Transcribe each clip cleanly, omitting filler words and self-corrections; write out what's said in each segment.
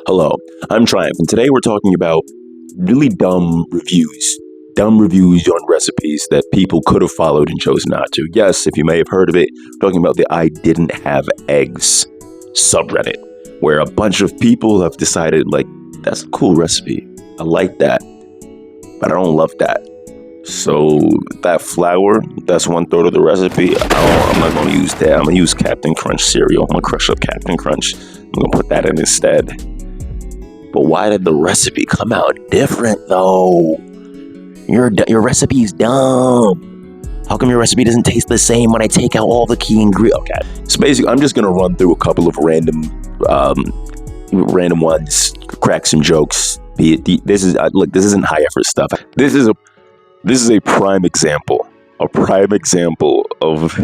Hello, I'm Triumph, and today we're talking about really dumb reviews. Dumb reviews on recipes that people could have followed and chose not to. Yes, if you may have heard of it, we're talking about the I Didn't Have Eggs subreddit, where a bunch of people have decided, like, that's a cool recipe. I like that, but I don't love that. So that flour, that's 1/3 of the recipe. I'm not going to use that. I'm going to use Captain Crunch cereal. I'm going to crush up Captain Crunch. I'm going to put that in instead. But why did the recipe come out different, though? Your recipe is dumb. How come your recipe doesn't taste the same when I take out all the key ingredients? Okay. So basically, I'm just going to run through a couple of random ones, crack some jokes. This isn't high effort stuff. This is a prime example. A prime example of...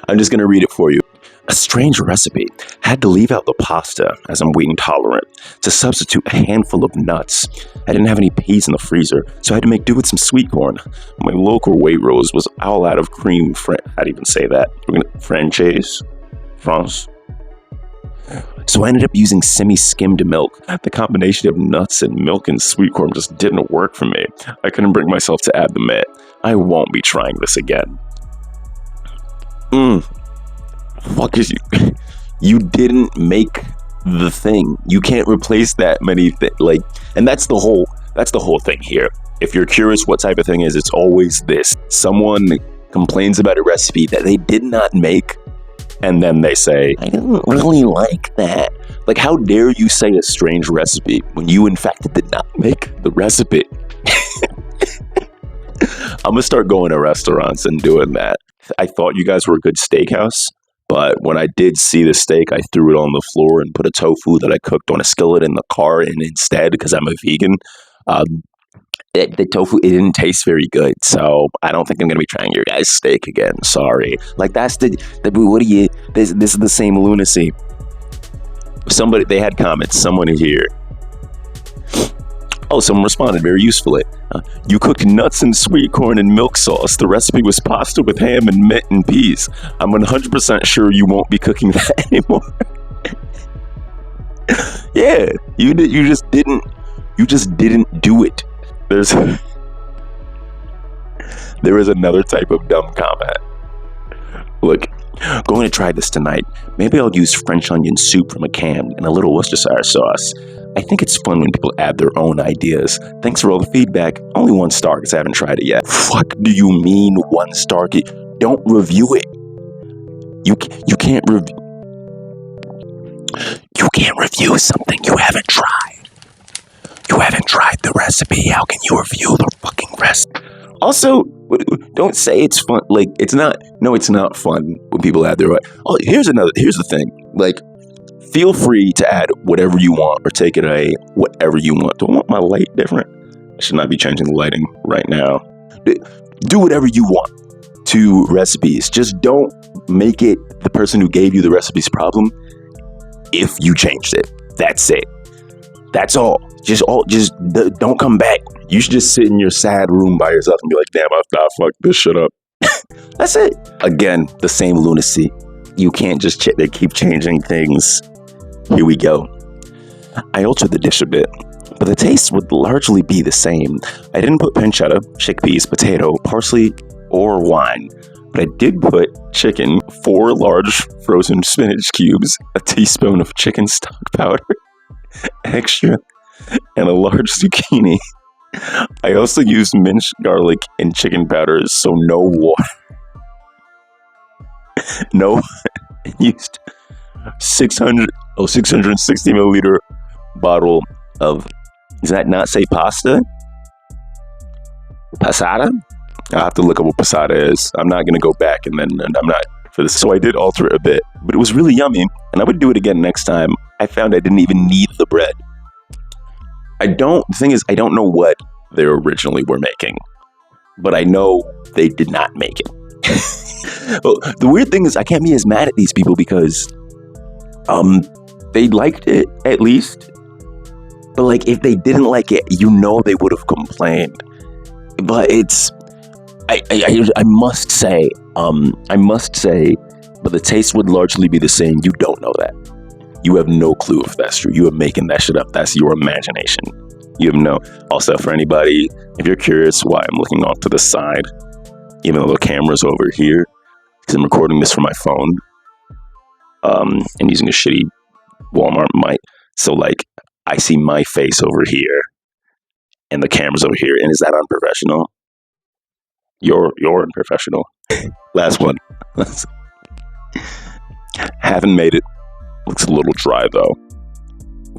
I'm just going to read it for you. A strange recipe. Had to leave out the pasta as I'm wheat intolerant to substitute a handful of nuts. I didn't have any peas in the freezer, so I had to make do with some sweet corn. My local Waitrose was all out of cream. How'd even say that? Franchise? France? So I ended up using semi-skimmed milk. The combination of nuts and milk and sweet corn just didn't work for me. I couldn't bring myself to add the met. I won't be trying this again. Fuck is you? You didn't make the thing. You can't replace that many things. And that's the whole thing here. If you're curious what type of thing is, it's always this. Someone complains about a recipe that they did not make, and then they say, I didn't really like that. Like, how dare you say a strange recipe when you, in fact, did not make the recipe? I'm gonna start going to restaurants and doing that. I thought you guys were a good steakhouse, but when I did see the steak, I threw it on the floor and put a tofu that I cooked on a skillet in the car in instead, because I'm a vegan. The tofu, it didn't taste very good, so I don't think I'm gonna be trying your guys' steak again. Sorry. Like, that's what do you? This is the same lunacy. They had comments. Someone here. Oh, someone responded very usefully. You cooked nuts and sweet corn in milk sauce. The recipe was pasta with ham and mint and peas. I'm 100% sure you won't be cooking that anymore. Yeah, you just didn't do it. There is another type of dumb comment. Look, going to try this tonight. Maybe I'll use French onion soup from a can and a little Worcestershire sauce. I think it's fun when people add their own ideas. Thanks for all the feedback. Only 1 star because I haven't tried it yet. Fuck do you mean 1 star? Don't review it. You can't review something you haven't tried. You haven't tried the recipe. How can you review the fucking recipe? Also, don't say it's fun. Like, it's not. No, it's not fun when people add their. Oh, here's the thing. Like, feel free to add whatever you want or take it away whatever you want. Do I want my light different? I should not be changing the lighting right now. Do whatever you want to recipes. Just don't make it the person who gave you the recipe's problem if you changed it. That's it. That's all. Just don't come back. You should just sit in your sad room by yourself and be like, damn, I fucked this shit up. That's it. Again, the same lunacy. You can't just they keep changing things. Here we go. I altered the dish a bit, but the taste would largely be the same. I didn't put pancetta, chickpeas, potato, parsley, or wine, but I did put chicken, 4 large frozen spinach cubes, a teaspoon of chicken stock powder, extra, and a large zucchini. I also used minced garlic and chicken powder, so no water. No, I used 660 milliliter bottle of, does that not say pasta? Passata? I'll have to look up what passata is. I'm not going to go back and I'm not for this. So I did alter it a bit, but it was really yummy, and I would do it again next time. I found I didn't even need the bread. The thing is, I don't know what they originally were making, but I know they did not make it. Well, the weird thing is, I can't be as mad at these people because they liked it, at least. But, like, if they didn't like it, they would have complained. But I must say, but the taste would largely be the same. You don't know that. You have no clue if that's true. You are making that shit up. That's your imagination. You have no. Also, for anybody, if you're curious why I'm looking off to the side, even though the camera's over here, because I'm recording this from my phone, and using a shitty Walmart mic. So like, I see my face over here, and the camera's over here. And is that unprofessional? You're unprofessional. Last one. Haven't made it. Looks a little dry though.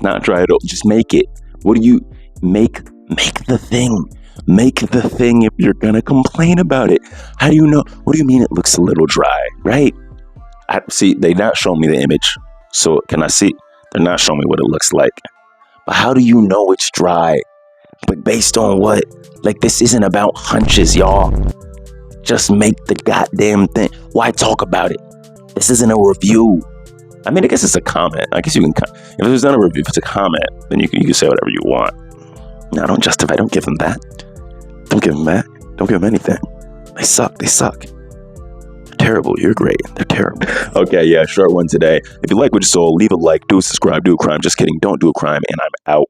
Not dry at all. Just make it. What do you make? Make the thing. Make the thing if you're gonna complain about it. How do you know? What do you mean it looks a little dry? Right? See, they not showing me the image. So can I see? They're not showing me what it looks like. But how do you know it's dry? But based on what? Like, this isn't about hunches, y'all. Just make the goddamn thing. Why talk about it? This isn't a review. I mean, I guess it's a comment. I guess you can. If it's not a review, if it's a comment, then you can say whatever you want. No, don't justify. Don't give them that. Don't give them that. Don't give them anything. They suck. They suck. They're terrible. You're great. They're terrible. Okay, yeah, short one today. If you like what you saw, leave a like, do a subscribe, do a crime. Just kidding. Don't do a crime, and I'm out.